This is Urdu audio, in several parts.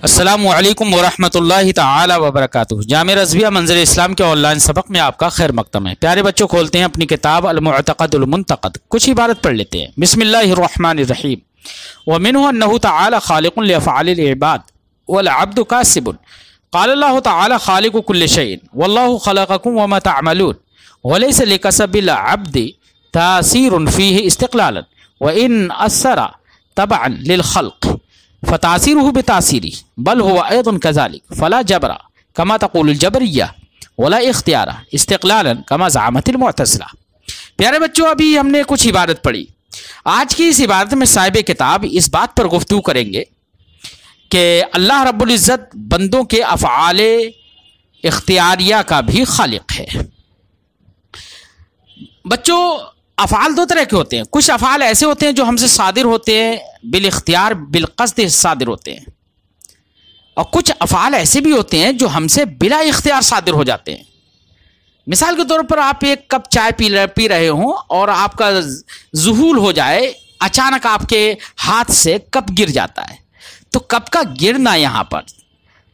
السلام علیکم ورحمۃ اللہ تعالی وبرکاتہ۔ جامعہ رضویہ منظر اسلام کے آن لائن سبق میں آپ کا خیر مقدم ہے۔ پیارے بچوں، کھولتے ہیں اپنی کتاب المعتقد المنتقد، کچھ عبارت پڑھ لیتے ہیں۔ بسم اللہ الرحمن الرحیم۔ ومنہ انہ تعالی خالق لافعال العباد والعبد کاسب۔ قال اللہ تعالی خالق کل شیء واللہ خلقکم وما تعملون وليس لکسب العبد تاثیر فیہ استقلالا وان اثر تبعا للخلق فتاثیرہ بتاثیری بل هو ایضا كذلك فلا جبر كما تقول الجبریہ ولا اختیار استقلالا كما زعمت المعتزلہ۔ پیارے بچوں، ابھی ہم نے کچھ عبارت پڑھی۔ آج کی اس عبارت میں صاحب کتاب اس بات پر گفتگو کریں گے کہ اللہ رب العزت بندوں کے افعال اختیاریہ کا بھی خالق ہے۔ بچوں، افعال دو طرح کے ہوتے ہیں۔ کچھ افعال ایسے ہوتے ہیں جو ہم سے صادر ہوتے ہیں، بالاختیار بالقصد صادر ہوتے ہیں، اور کچھ افعال ایسے بھی ہوتے ہیں جو ہم سے بلا اختیار صادر ہو جاتے ہیں۔ مثال کے طور پر آپ ایک کپ چائے پی رہے ہوں اور آپ کا ذہول ہو جائے، اچانک آپ کے ہاتھ سے کپ گر جاتا ہے، تو کپ کا گرنا، یہاں پر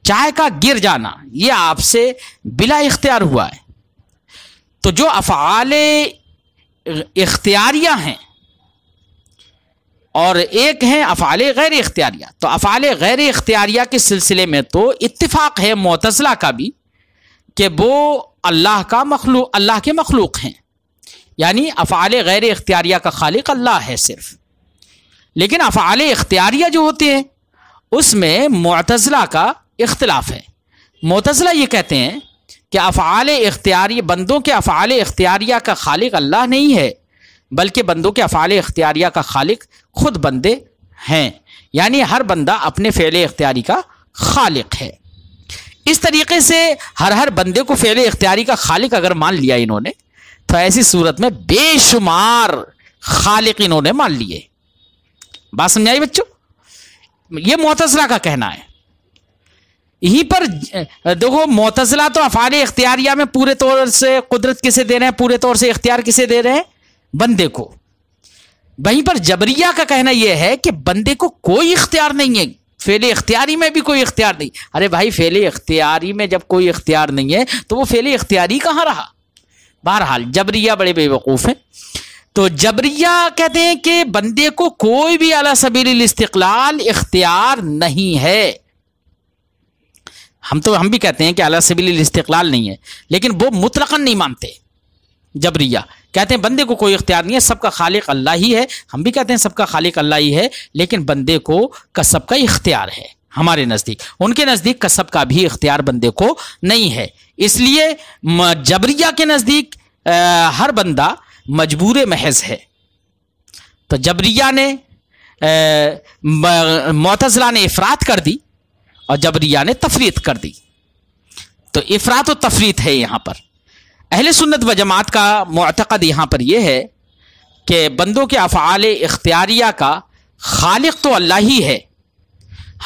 چائے کا گر جانا، یہ آپ سے بلا اختیار ہوا ہے۔ تو جو افعال اختیاریہ ہیں اور ایک ہیں افعال غیر اختیاریہ، تو افعال غیر اختیاریہ کے سلسلے میں تو اتفاق ہے معتزلہ کا بھی کہ وہ اللہ کے مخلوق ہیں، یعنی افعال غیر اختیاریہ کا خالق اللہ ہے صرف۔ لیکن افعال اختیاریہ جو ہوتے ہیں اس میں معتزلہ کا اختلاف ہے۔ معتزلہ یہ کہتے ہیں کہ افعال اختیاریہ، بندوں کے افعال اختیاریہ کا خالق اللہ نہیں ہے، بلکہ بندوں کے افعال اختیاریہ کا خالق خود بندے ہیں، یعنی ہر بندہ اپنے فعل اختیاری کا خالق ہے۔ اس طریقے سے ہر بندے کو فعل اختیاری کا خالق اگر مان لیا انہوں نے، تو ایسی صورت میں بے شمار خالق انہوں نے مان لیے۔ بات سمجھائی بچوں؟ یہ معتزلہ کا کہنا ہے۔ یہیں پر دیکھو، معتزلہ تو افعال اختیاریہ میں پورے طور سے قدرت کسے دے رہے ہیں، پورے طور سے اختیار کسے دے رہے ہیں؟ بندے کو۔ وہیں پر جبریہ کا کہنا یہ ہے کہ بندے کو کوئی اختیار نہیں ہے، فعل اختیاری میں بھی کوئی اختیار نہیں۔ ارے بھائی، فعل اختیاری میں جب کوئی اختیار نہیں ہے تو وہ فعل اختیاری کہاں رہا؟ بہرحال جبریہ بڑے بے وقوف ہیں۔ تو جبریہ کہتے ہیں کہ بندے کو کوئی بھی علی سبیل الاستقلال اختیار نہیں ہے۔ ہم بھی کہتے ہیں کہ علی سبیل الاستقلال نہیں ہے، لیکن وہ مطلقاً نہیں مانتے۔ جبریہ کہتے ہیں بندے کو کوئی اختیار نہیں ہے، سب کا خالق اللہ ہی ہے۔ ہم بھی کہتے ہیں سب کا خالق اللہ ہی ہے، لیکن بندے کو کسب کا اختیار ہے ہمارے نزدیک۔ ان کے نزدیک کسب کا بھی اختیار بندے کو نہیں ہے۔ اس لیے جبریہ کے نزدیک ہر بندہ مجبور محض ہے۔ تو جبریہ نے، معتزلہ نے افراط کر دی اور جبریہ نے تفریط کر دی۔ تو افراط و تفریط ہے یہاں پر۔ اہل سنت و جماعت کا معتقد یہاں پر یہ ہے کہ بندوں کے افعال اختیاریہ کا خالق تو اللہ ہی ہے،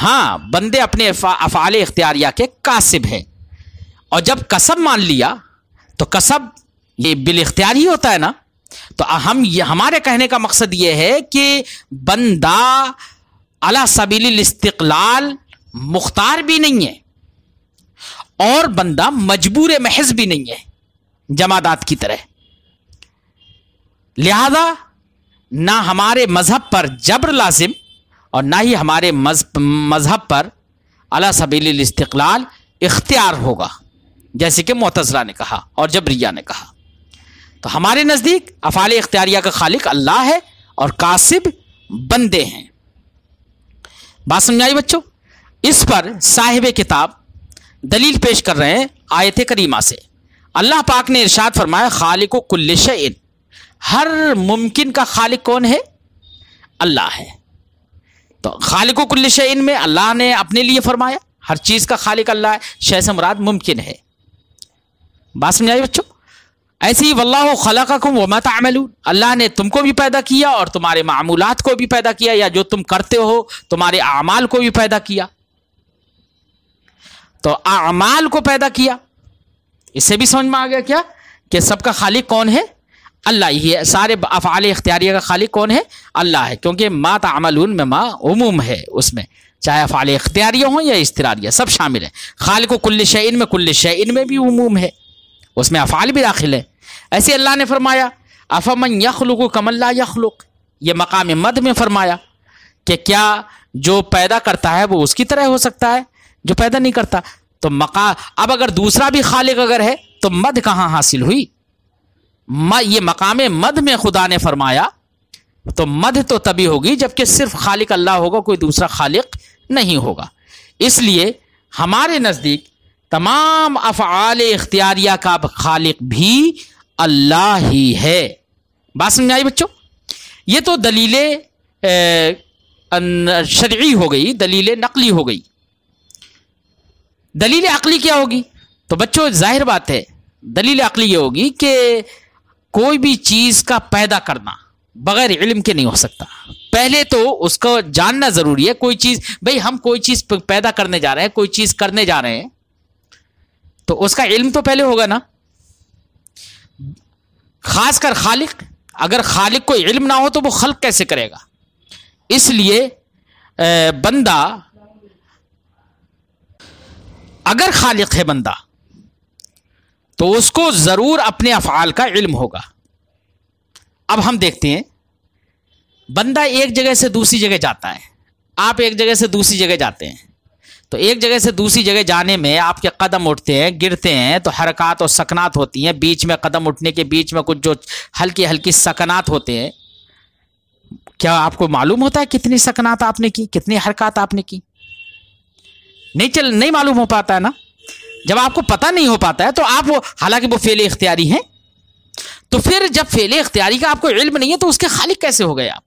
ہاں بندے اپنے افعال اختیاریہ کے کاسب ہیں۔ اور جب کسب مان لیا تو کسب یہ بالاختیار ہی ہوتا ہے نا۔ تو ہمارے کہنے کا مقصد یہ ہے کہ بندہ علی سبیل الاستقلال مختار بھی نہیں ہے اور بندہ مجبور محض بھی نہیں ہے جمادات کی طرح۔ لہذا نہ ہمارے مذہب پر جبر لازم اور نہ ہی ہمارے مذہب پر علی سبیل الاستقلال اختیار ہوگا، جیسے کہ معتزلہ نے کہا اور جبریہ نے کہا۔ تو ہمارے نزدیک افعال اختیاریہ کا خالق اللہ ہے اور کاسب بندے ہیں۔ بات سمجھائی بچوں؟ اس پر صاحب کتاب دلیل پیش کر رہے ہیں آیت کریمہ سے۔ اللہ پاک نے ارشاد فرمایا خالق کل شیء، ہر ممکن کا خالق کون ہے؟ اللہ ہے۔ تو خالق کل شیء میں اللہ نے اپنے لیے فرمایا، ہر چیز کا خالق اللہ ہے، شے سے مراد ممکن ہے۔ بات سمجھائی بچوں؟ ایسے ہی واللہ خلقکم وما تعملون، اللہ نے تم کو بھی پیدا کیا اور تمہارے معمولات کو بھی پیدا کیا، یا جو تم کرتے ہو تمہارے اعمال کو بھی پیدا کیا۔ تو اعمال کو پیدا کیا، اس سے بھی سمجھ میں آ گیا کیا کہ سب کا خالق کون ہے؟ اللہ ہی ہے۔ سارے افعال اختیاریہ کا خالق کون ہے؟ اللہ ہے، کیونکہ ما تعملون میں ما عموم ہے، اس میں چاہے افعال اختیاریہ ہوں یا استراریہ، سب شامل ہیں۔ خالق کل شیء میں کل شیء میں بھی عموم ہے، اس میں افعال بھی داخل ہے۔ ایسے اللہ نے فرمایا افمن یخلق کمن لا یخلق، یہ مقام مد میں فرمایا کہ کیا جو پیدا کرتا ہے وہ اس کی طرح ہو سکتا ہے جو پیدا نہیں کرتا؟ تو اب اگر دوسرا بھی خالق اگر ہے تو مد کہاں حاصل ہوئی؟ یہ مقام مد میں خدا نے فرمایا تو مد تو تبھی ہوگی جبکہ صرف خالق اللہ ہوگا، کوئی دوسرا خالق نہیں ہوگا۔ اس لیے ہمارے نزدیک تمام افعال اختیاریہ کا خالق بھی اللہ ہی ہے۔ بات سمجھ میں آئی بچوں؟ یہ تو دلیل شرعی ہو گئی، دلیل نقلی ہو گئی۔ دلیل عقلی کیا ہوگی؟ تو بچوں ظاہر بات ہے دلیل عقلی یہ ہوگی کہ کوئی بھی چیز کا پیدا کرنا بغیر علم کے نہیں ہو سکتا۔ پہلے تو اس کو جاننا ضروری ہے۔ کوئی چیز، بھئی ہم کوئی چیز پیدا کرنے جا رہے ہیں، کوئی چیز کرنے جا رہے ہیں تو اس کا علم تو پہلے ہوگا نا۔ خاص کر خالق، اگر خالق کو علم نہ ہو تو وہ خلق کیسے کرے گا؟ اس لیے بندہ اگر خالق ہے بندہ تو اس کو ضرور اپنے افعال کا علم ہوگا۔ اب ہم دیکھتے ہیں بندہ ایک جگہ سے دوسری جگہ جاتا ہے، آپ ایک جگہ سے دوسری جگہ جاتے ہیں تو ایک جگہ سے دوسری جگہ جانے میں آپ کے قدم اٹھتے ہیں، گرتے ہیں تو حرکات اور سکنات ہوتی ہیں، بیچ میں قدم اٹھنے کے بیچ میں کچھ جو ہلکی ہلکی سکنات ہوتے ہیں۔ کیا آپ کو معلوم ہوتا ہے کتنی سکنات آپ نے کی، کتنی حرکات آپ نے کی؟ نہیں معلوم ہو پاتا ہے نا۔ جب آپ کو پتہ نہیں ہو پاتا ہے تو آپ حالانکہ وہ فعل اختیاری ہیں، تو پھر جب فعل اختیاری کا آپ کو علم نہیں ہے تو اس کے خالق کیسے ہو گئے آپ؟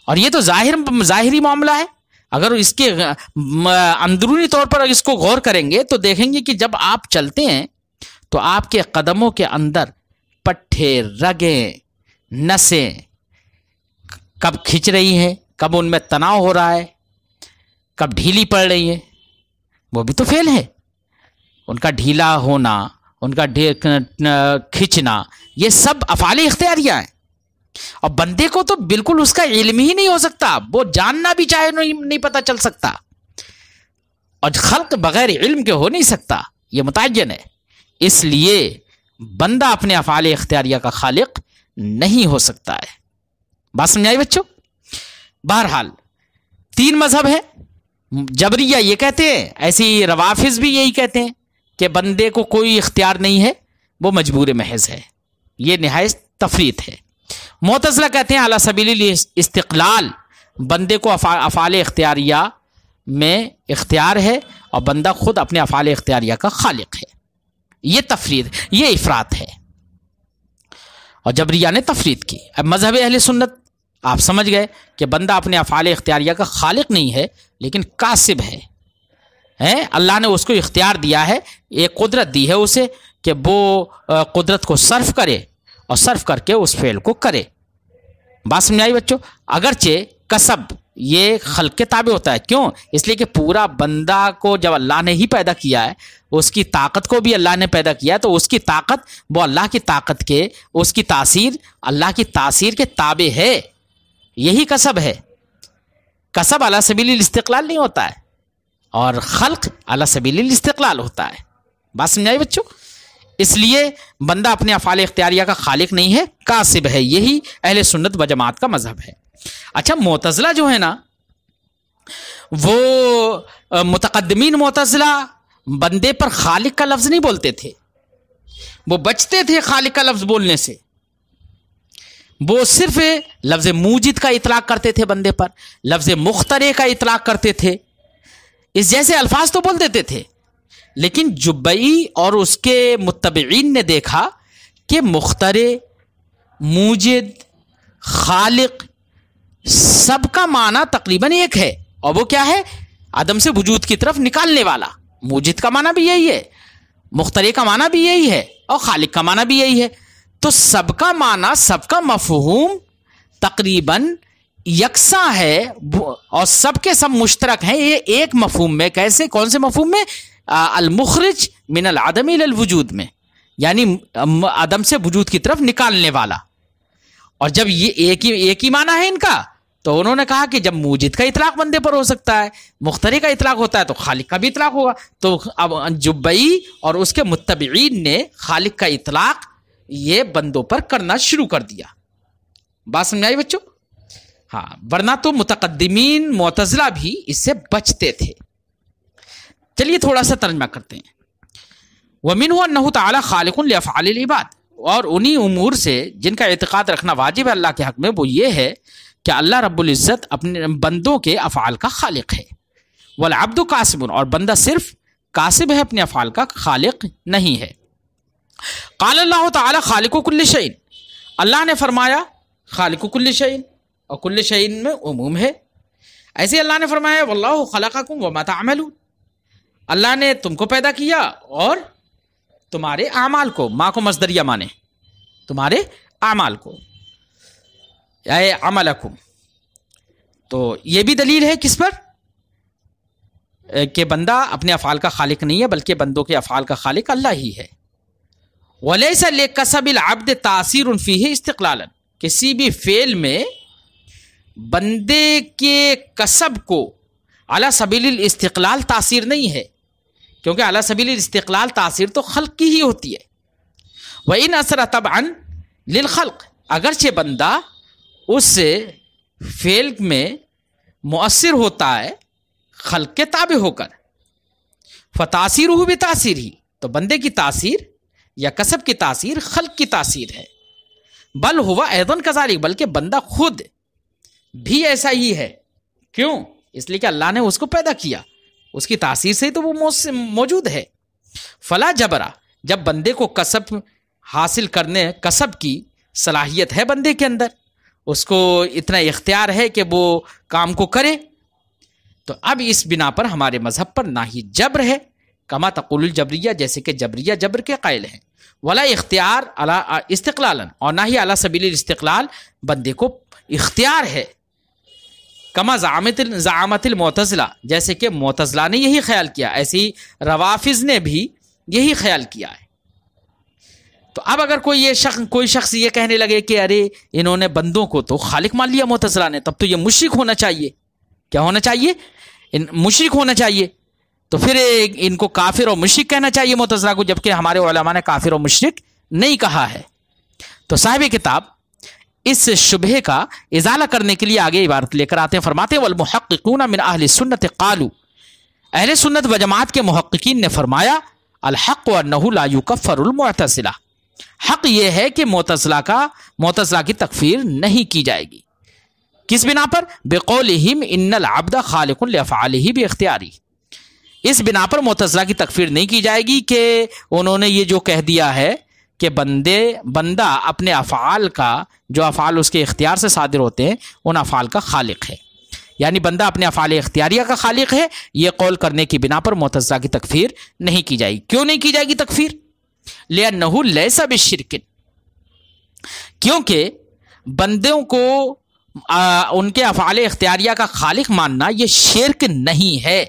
اور یہ تو ظاہری معاملہ ہے۔ اگر اس کے اندرونی طور پر اس کو غور کریں گے تو دیکھیں گے کہ جب آپ چلتے ہیں تو آپ کے قدموں کے اندر پٹھے، رگیں، نسیں کب کھنچ رہی ہیں، کب ان میں تناؤ ہو رہا ہے، کب ڈھیلی پڑ رہی ہے، وہ بھی تو فعل ہے۔ ان کا ڈھیلا ہونا، ان کا کھینچنا، یہ سب افعال اختیاریہ ہیں۔ اور بندے کو تو بالکل اس کا علم ہی نہیں ہو سکتا، وہ جاننا بھی چاہے نہیں پتا چل سکتا، اور خلق بغیر علم کے ہو نہیں سکتا، یہ متعین ہے۔ اس لیے بندہ اپنے افعال اختیاریہ کا خالق نہیں ہو سکتا ہے۔ بات سمجھائی بچوں؟ بہرحال تین مذہب ہیں۔ جبریہ یہ کہتے ہیں، ایسی روافظ بھی یہی کہتے ہیں کہ بندے کو کوئی اختیار نہیں ہے، وہ مجبور محض ہے، یہ نہایت تفریط ہے۔ معتزلہ کہتے ہیں علی سبیل الاستقلال، بندے کو افعال اختیاریہ میں اختیار ہے اور بندہ خود اپنے افعال اختیاریہ کا خالق ہے۔ یہ تفریط، یہ افراط ہے، اور جبریہ نے تفریط کی۔ اب مذہب اہل سنت آپ سمجھ گئے کہ بندہ اپنے افعال اختیاریہ کا خالق نہیں ہے لیکن کاسب ہے۔ اللہ نے اس کو اختیار دیا ہے، ایک قدرت دی ہے اسے کہ وہ قدرت کو صرف کرے اور صرف کر کے اس فعل کو کرے۔ بات سمجھ آئی بچوں؟ اگرچہ کسب یہ خلق کے تابع ہوتا ہے، کیوں؟ اس لیے کہ پورا بندہ کو جب اللہ نے ہی پیدا کیا ہے، اس کی طاقت کو بھی اللہ نے پیدا کیا ہے، تو اس کی طاقت وہ اللہ کی طاقت کے، اس کی تاثیر اللہ کی تاثیر کے تابع ہے، یہی کسب ہے۔ کسب علی سبیل الاستقلال نہیں ہوتا ہے، اور خلق علی سبیل الاستقلال ہوتا ہے۔ بات سمجھ آئی بچوں؟ اس لیے بندہ اپنے افعال اختیاریہ کا خالق نہیں ہے، کاسب ہے، یہی اہل سنت و جماعت کا مذہب ہے۔ اچھا، معتزلہ جو ہے نا، وہ متقدمین معتزلہ بندے پر خالق کا لفظ نہیں بولتے تھے، وہ بچتے تھے خالق کا لفظ بولنے سے، وہ صرف لفظ موجد کا اطلاق کرتے تھے بندے پر، لفظ مخترع کا اطلاق کرتے تھے، اس جیسے الفاظ تو بول دیتے تھے۔ لیکن جبئی اور اس کے متبعین نے دیکھا کہ مخترع، موجد، خالق سب کا معنی تقریباً ایک ہے، اور وہ کیا ہے؟ عدم سے وجود کی طرف نکالنے والا۔ موجد کا معنی بھی یہی ہے، مخترع کا معنی بھی یہی ہے، اور خالق کا معنی بھی یہی ہے۔ تو سب کا معنی، سب کا مفہوم تقریباً یکساں ہے، اور سب کے سب مشترک ہیں یہ ایک مفہوم میں۔ کیسے؟ کون سے مفہوم میں؟ المخرج من العدم الى الوجود میں، یعنی عدم سے وجود کی طرف نکالنے والا۔ اور جب یہ ایک ہی معنی ہے ان کا، تو انہوں نے کہا کہ جب موجد کا اطلاق بندے پر ہو سکتا ہے، مخترع کا اطلاق ہوتا ہے، تو خالق کا بھی اطلاق ہوگا. تو اب جبئی اور اس کے متبعین نے خالق کا اطلاق یہ بندوں پر کرنا شروع کر دیا. بات سمجھ آئی بچوں؟ ہاں، ورنہ تو متقدمین معتزلہ بھی اس سے بچتے تھے. چلیے تھوڑا سا ترجمہ کرتے ہیں. وَمِنْهُ أَنَّهُ تَعَالَى خَالِقٌ لِأَفْعَالِ الْعِبَادِ، اور انہی امور سے جن کا اعتقاد رکھنا واجب ہے اللہ کے حق میں، وہ یہ ہے کہ اللہ رب العزت اپنے بندوں کے افعال کا خالق ہے. وَالْعَبْدُ قَاسِبٌ، اور بندہ صرف قاسب ہے، اپنے افعال کا خالق نہیں ہے. قال اللہ تعالی خالق کل شیء، اللہ نے فرمایا خالق کل شیء، اور کل شیء میں عموم ہے. ایسے اللہ نے فرمایا واللہ خلقکم وما تعملون، اللہ نے تم کو پیدا کیا اور تمہارے اعمال کو، ماں کو مصدریہ مانے تمہارے اعمال کو، اے عملکم. تو یہ بھی دلیل ہے کس پر؟ کہ بندہ اپنے افعال کا خالق نہیں ہے، بلکہ بندوں کے افعال کا خالق اللہ ہی ہے. ولیس لکسب العبد تاثیر فیہ استقلالا، کسی بھی فعل میں بندے کے کسب کو علی سبیل الاستقلال تاثیر نہیں ہے، کیونکہ علی سبیل الاستقلال تاثیر تو خلق کی ہی ہوتی ہے. وَإِنْ أَثَرَ تَبْعًا لِلْخَلْقِ، اگرچہ بندہ اس فعل میں مؤثر ہوتا ہے خلق کے تابع ہو کر، فَتَأْثِيرُهُ بِتَأْثِيرِهِ، تو بندے کی تاثیر یا کسب کی تاثیر خلق کی تاثیر ہے. بل ہوا ایضاً کذالک، بلکہ بندہ خود بھی ایسا ہی ہے. کیوں؟ اس لیے کہ اللہ نے اس کو پیدا کیا، اس کی تاثیر سے تو وہ موجود ہے. فلا جبرا، جب بندے کو کسب حاصل کرنے، کسب کی صلاحیت ہے بندے کے اندر، اس کو اتنا اختیار ہے کہ وہ کام کو کرے، تو اب اس بنا پر ہمارے مذہب پر نہ ہی جبر ہے، کما تقول الجبریہ، جیسے کہ جبریہ جبر کے قائل ہیں، ولا اختیار علی استقلالا، اور نہ ہی علی سبیل الاستقلال بندے کو اختیار ہے، کما زعامت المعتزلہ، جیسے کہ معتزلہ نے یہی خیال کیا، ایسے ہی روافض نے بھی یہی خیال کیا ہے. تو اب اگر کوئی شخص یہ کہنے لگے کہ ارے انہوں نے بندوں کو تو خالق مان لیا معتزلہ نے، تب تو یہ مشرک ہونا چاہیے. کیا ہونا چاہیے؟ مشرک ہونا چاہیے. تو پھر ان کو کافر اور مشرک کہنا چاہیے معتزلہ کو، جبکہ ہمارے علماء نے کافر اور مشرک نہیں کہا ہے. تو صاحب کتاب اس شبہ کا ازالہ کرنے کے لیے آگے عبارت لے کر آتے ہیں، فرماتے ہیں والمحققون من اہل السنت قالوا، اہل سنت و جماعت کے محققین نے فرمایا الحق انہ لا یکفر المعتزلہ، حق یہ ہے کہ معتزلہ کی تکفیر نہیں کی جائے گی. کس بنا پر؟ بقولہم ان العبد خالق لافعالہ باختیاری، اس بنا پر معتزلہ کی تکفیر نہیں کی جائے گی کہ انہوں نے یہ جو کہہ دیا ہے کہ بندہ اپنے افعال کا، جو افعال اس کے اختیار سے صادر ہوتے ہیں، ان افعال کا خالق ہے، یعنی بندہ اپنے افعال اختیاریہ کا خالق ہے. یہ قول کرنے کی بنا پر معتزلہ کی تکفیر نہیں کی جائے گی. کیوں نہیں کی جائے گی تکفیر؟ لأنہ لیس بشرک، کیونکہ بندوں کو ان کے افعال اختیاریہ کا خالق ماننا یہ شرک نہیں ہے.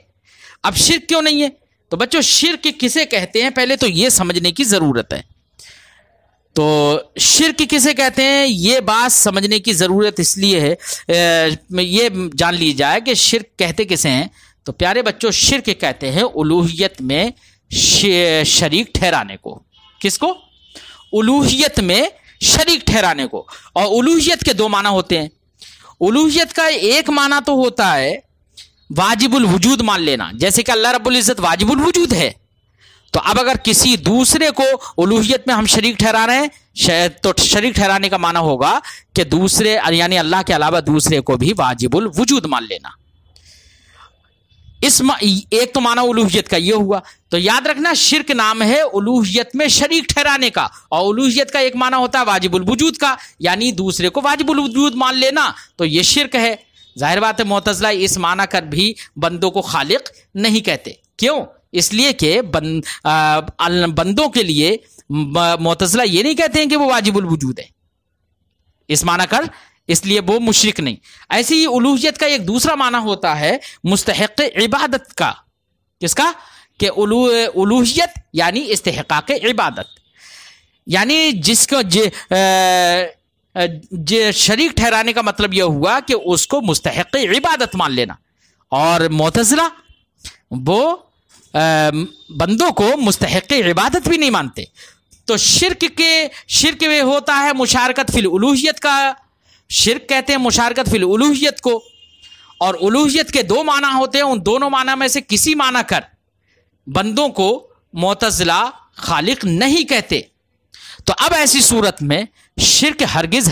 اب شرک کیوں نہیں ہے؟ تو بچوں شرک کسے کہتے ہیں پہلے تو یہ سمجھنے کی ضرورت ہے. تو شرک کسے کہتے ہیں یہ بات سمجھنے کی ضرورت اس لیے ہے، یہ جان لی جائے کہ شرک کہتے کسے ہیں. تو پیارے بچوں شرک کہتے ہیں الوہیت میں شریک ٹھہرانے کو. کس کو؟ الوہیت میں شریک ٹھہرانے کو. اور الوہیت کے دو معنی ہوتے ہیں. الوہیت کا ایک معنی تو ہوتا ہے واجب الوجود مان لینا، جیسے کہ اللہ رب العزت واجب الوجود ہے. تو اب اگر کسی دوسرے کو الوہیت میں ہم شریک ٹھہرا رہے ہیں تو شریک ٹھہرانے کا معنی ہوگا کہ دوسرے یعنی اللہ کے علاوہ دوسرے کو بھی واجب الوجود مان لینا. ایک تو معنی الوہیت کا یہ ہوا. تو یاد رکھنا شرک نام ہے الوہیت میں شریک ٹھہرانے کا، اور الوہیت کا ایک معنی ہوتا ہے واجب الوجود کا، یعنی دوسرے کو واجب الوجود مان لینا. تو یہ شرک ہے. ظاہر بات ہے معتزلہ اس معنی کر بھی بندوں کو خالق نہیں کہتے. کیوں؟ اس لیے کہ بندوں کے لیے معتزلہ یہ نہیں کہتے ہیں کہ وہ واجب الوجود ہے اس معنی کر، اس لیے وہ مشرک نہیں. ایسی ہی الوہیت کا ایک دوسرا معنی ہوتا ہے مستحق عبادت کا. کس کا؟ کہ الوہیت یعنی استحقاق عبادت، یعنی جس کو شریک ٹھہرانے کا مطلب یہ ہوا کہ اس کو مستحق عبادت مان لینا، اور معتزلہ وہ بندوں کو مستحق عبادت بھی نہیں مانتے۔ تو شرک میں ہوتا ہے مشارکت فی الالوہیت کا، شرک کہتے ہیں مشارکت فی الالوہیت کو، اور الوہیت کے دو معنی ہوتے ہیں، ان دونوں معنی میں سے کسی معنی کر بندوں کو معتزلہ خالق نہیں کہتے۔ تو اب ایسی صورت میں شرک ہرگز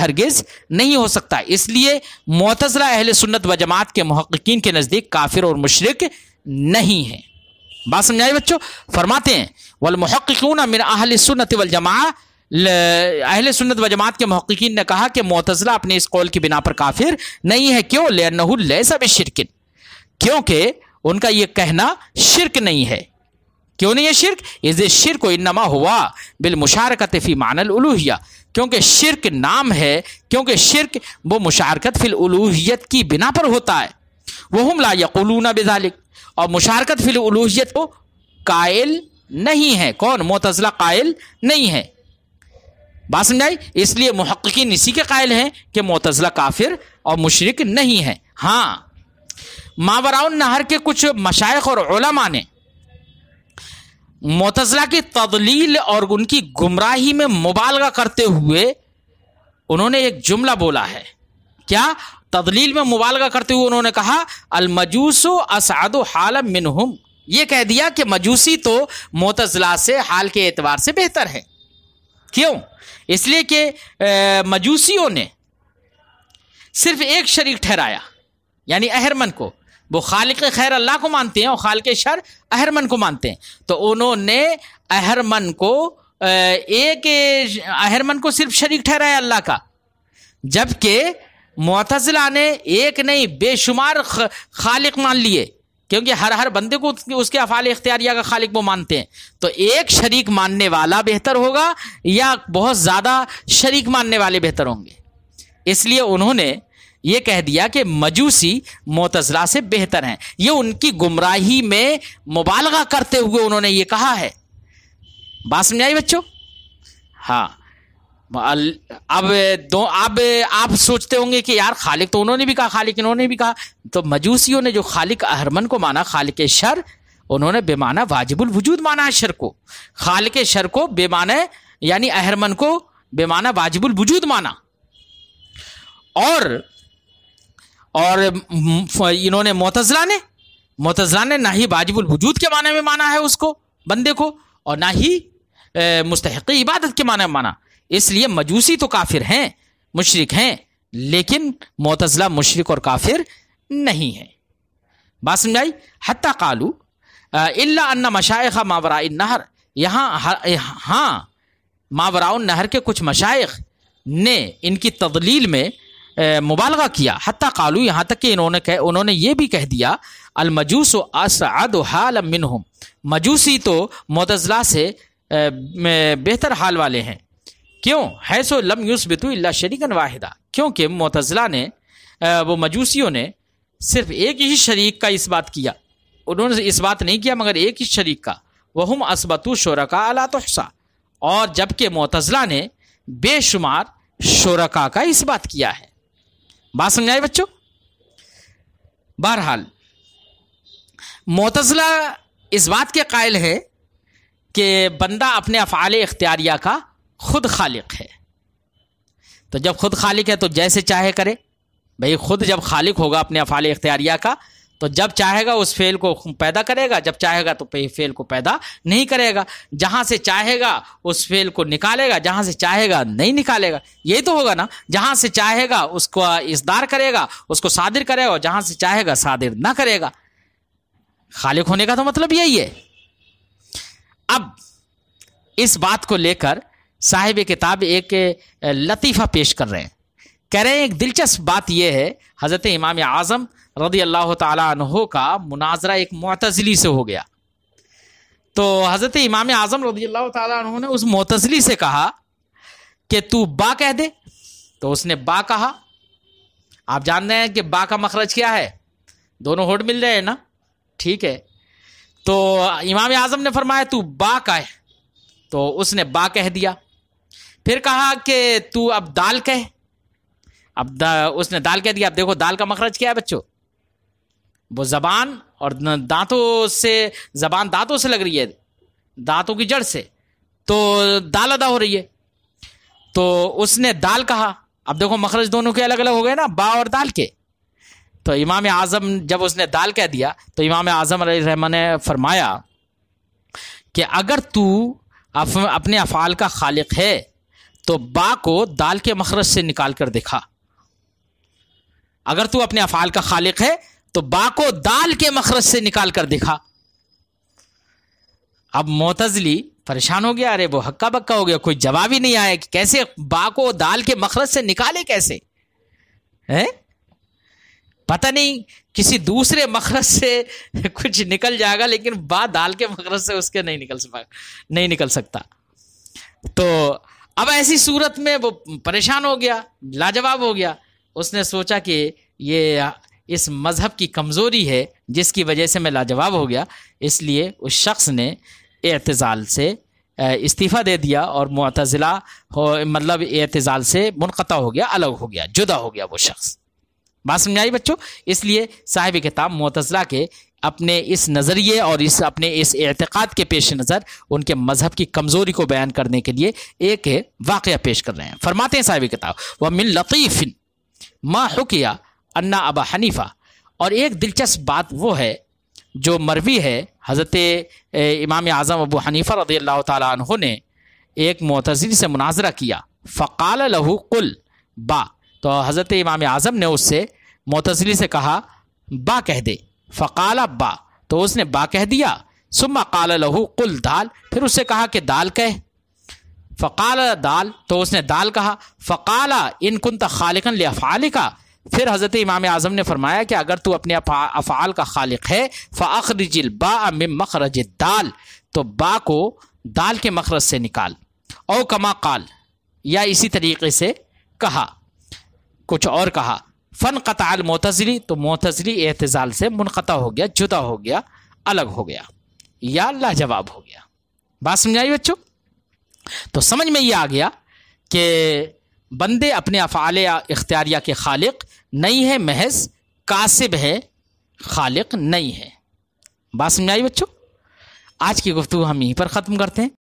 نہیں ہو سکتا، اس لیے معتزلہ اہل سنت و جماعت کے محققین کے نزدیک کافر اور مشرک نہیں ہے۔ بات سمجھائے بچوں؟ فرماتے ہیں والمحققون من اہل السنت والجماعہ، اہل سنت و جماعت کے محققین نے کہا کہ معتزلہ اپنے اس قول کی بنا پر کافر نہیں ہے۔ کیوں؟ لأنہ لیس بشرک، کیونکہ ان کا یہ کہنا شرک نہیں ہے۔ کیوں نہیں ہے شرک؟ اذ الشرک انما ہوا بالمشارکت فی معنی الالوہیہ، کیونکہ شرک نام ہے، کیونکہ شرک وہ مشارکت فی الالوہیت کی بنا پر ہوتا ہے۔ وہم لا یقولون بذلک، اور مشارکت فی الالوہیت کو قائل نہیں ہے۔ کون؟ معتزلہ قائل نہیں ہے۔ بات سمجھائی؟ اس لیے محققین اسی کے قائل ہیں کہ معتزلہ کافر اور مشرک نہیں ہے۔ ہاں، ماوراء النہر کے کچھ مشائخ اور علماء نے معتزلہ کی تضلیل اور ان کی گمراہی میں مبالغہ کرتے ہوئے انہوں نے ایک جملہ بولا ہے۔ کیا؟ تضلیل میں مبالغہ کرتے ہوئے انہوں نے کہا المجوس اسعد حالا منہم، یہ کہہ دیا کہ مجوسی تو معتزلہ سے حال کے اعتبار سے بہتر ہے۔ کیوں؟ اس لیے کہ مجوسیوں نے صرف ایک شریک ٹھہرایا، یعنی اہرمن کو۔ وہ خالق خیر اللہ کو مانتے ہیں اور خالق شر اہرمن کو مانتے ہیں، تو انہوں نے اہرمن کو اہرمن کو صرف شریک ٹھہرایا اللہ کا، جبکہ معتزلہ نے ایک نہیں بے شمار خالق مان لیے، کیونکہ ہر بندے کو اس کے افعال اختیاریہ کا خالق وہ مانتے ہیں۔ تو ایک شریک ماننے والا بہتر ہوگا یا بہت زیادہ شریک ماننے والے بہتر ہوں گے؟ اس لیے انہوں نے یہ کہہ دیا کہ مجوسی معتزلہ سے بہتر ہیں۔ یہ ان کی گمراہی میں مبالغہ کرتے ہوئے انہوں نے یہ کہا ہے۔ بات سمجھائی بچوں؟ ہاں، اب آپ سوچتے ہوں گے کہ یار خالق تو انہوں نے بھی کہا، خالق انہوں نے بھی کہا، تو مجوسیوں نے جو خالق اہرمن کو مانا خالق شر، انہوں نے بے معنی واجب الوجود مانا ہے شر کو، خالق شر کو بے معنی یعنی اہرمن کو بے معنی واجب الوجود مانا، اور انہوں نے معتزلہ نے نہ ہی واجب الوجود کے معنی میں مانا ہے اس کو بندے کو، اور نہ ہی مستحق عبادت کے معنی میں مانا۔ اس لیے مجوسی تو کافر ہیں، مشرک ہیں، لیکن معتزلہ مشرک اور کافر نہیں ہے۔ بات سمجھائی؟ حتی قالو الا ان مشائخ ماوراء النہر، ہاں ماوراء النہر کے کچھ مشائخ نے ان کی تضلیل میں مبالغہ کیا۔ حتی قالو، یہاں تک کہ انہوں نے یہ بھی کہہ دیا المجوس اسعد حالا منہم، مجوسی تو معتزلہ سے بہتر حال والے ہیں۔ کیوں؟ حیث لم یثبتوا الا شریکا واحدا، کیونکہ معتزلہ نے وہ مجوسیوں نے صرف ایک ہی شریک کا اس بات کیا، انہوں نے اس بات نہیں کیا مگر ایک ہی شریک کا، وہم اثبتوا شرکاء لا تحصى، اور جبکہ معتزلہ نے بے شمار شرکاء کا اس بات کیا ہے۔ بات سمجھائے بچوں؟ بہرحال معتزلہ اس بات کے قائل ہے کہ بندہ اپنے افعال اختیاریہ کا خود خالق ہے، تو جب خود خالق ہے تو جیسے چاہے کرے۔ بھئی خود جب خالق ہوگا اپنے افعال اختیاریہ کا تو جب چاہے گا اس فعل کو پیدا کرے گا، جب چاہے گا تو فعل کو پیدا نہیں کرے گا، جہاں سے چاہے گا اس فعل کو نکالے گا، جہاں سے چاہے گا نہیں نکالے گا۔ یہی تو ہوگا نا، جہاں سے چاہے گا اس کو اصدار کرے گا، اس کو صادر کرے گا، اور جہاں سے چاہے گا صادر نہ کرے گا۔ خالق ہونے کا تو مطلب یہی ہے۔ اب اس بات کو لے کر صاحب کتاب ایک لطیفہ پیش کر رہے ہیں، کہہ رہے ہیں ایک دلچسپ بات یہ ہے، حضرت امام اعظم رضی اللہ تعالی عنہ کا مناظرہ ایک معتزلی سے ہو گیا، تو حضرت امام اعظم رضی اللہ تعالی عنہ نے اس معتزلی سے کہا کہ تو با کہہ دے، تو اس نے با کہا۔ آپ جانتے ہیں کہ با کا مخرج کیا ہے؟ دونوں ہونٹ مل رہے ہیں نا، ٹھیک ہے، تو امام اعظم نے فرمایا تو با کہہ، تو اس نے با کہہ دیا۔ پھر کہا کہ تو اب دال کہہ، اب اس نے دال کہہ دیا. اب دیکھو دال کا مخرج کیا ہے بچوں؟ وہ زبان اور دانتوں سے، زبان دانتوں سے لگ رہی ہے، دانتوں کی جڑ سے، تو دال ادا ہو رہی ہے. تو اس نے دال کہا. اب دیکھو مخرج دونوں کے الگ الگ ہو گئے نا، با اور دال کے. تو امام اعظم جب اس نے دال کہہ دیا تو امام اعظم علیہ الرحمہ نے فرمایا کہ اگر تو اپنے افعال کا خالق ہے تو با کو دال کے مخرج سے نکال کر دکھا. اگر تو اپنے افعال کا خالق ہے تو با کو دال کے مخرج سے نکال کر دکھا. اب معتزلی پریشان ہو گیا، ارے وہ ہکا بکا ہو گیا، کوئی جواب ہی نہیں آیا کہ کیسے با کو دال کے مخرج سے نکالے کیسے. پتہ نہیں کسی دوسرے مخرج سے کچھ نکل جائے گا، لیکن با دال کے مخرج سے اس کے نہیں نکل سکتا. تو اب ایسی صورت میں وہ پریشان ہو گیا، لاجواب ہو گیا. اس نے سوچا کہ یہ اس مذہب کی کمزوری ہے جس کی وجہ سے میں لاجواب ہو گیا، اس لیے اس شخص نے اعتزال سے استعفیٰ دے دیا اور معتزلہ مطلب اعتزال سے منقطع ہو گیا، الگ ہو گیا، جدا ہو گیا وہ شخص. بات سمجھ آئی بچوں؟ اس لیے صاحب کتاب معتزلہ کے اپنے اس نظریے اور اپنے اس اعتقاد کے پیش نظر ان کے مذہب کی کمزوری کو بیان کرنے کے لیے ایک واقعہ پیش کر رہے ہیں. فرماتے ہیں صاحب کتاب وَمِن لَطِيفٍ ما حُكِيَ أَنَّ أَبَا حنیفہ، اور ایک دلچسپ بات وہ ہے جو مروی ہے، حضرت امام اعظم ابو حنیفہ رضی اللہ تعالیٰ عنہ نے ایک معتزلی سے مناظرہ کیا. فقال له قل با، تو حضرت امام اعظم نے اس سے معتزلی سے کہا با کہہ دے. فقال با، تو اس نے با کہہ دیا. ثم قال له قل دال، پھر اس سے کہا کہ دال کہہ. فقال دال، تو اس نے دال کہا. فقال ان كنت خالقا لافعالک، پھر حضرت امام اعظم نے فرمایا کہ اگر تو اپنے افعال کا خالق ہے فاخرج الباء من مخرج الدال، تو با کو دال کے مخرج سے نکال. او کما قال، یا اسی طریقے سے کہا، کچھ اور کہا. فانقطع المعتزلی، تو معتزلی اعتزال سے منقطع ہو گیا، جدا ہو گیا، الگ ہو گیا، یا لاجواب ہو گیا. بات سمجھائی بچوں؟ تو سمجھ میں یہ آ گیا کہ بندے اپنے افعال اختیاریہ کے خالق نہیں ہے، محض کاسب ہے، خالق نہیں ہے. بات سمجھ آئی بچوں؟ آج کی گفتگو ہم یہیں پر ختم کرتے ہیں.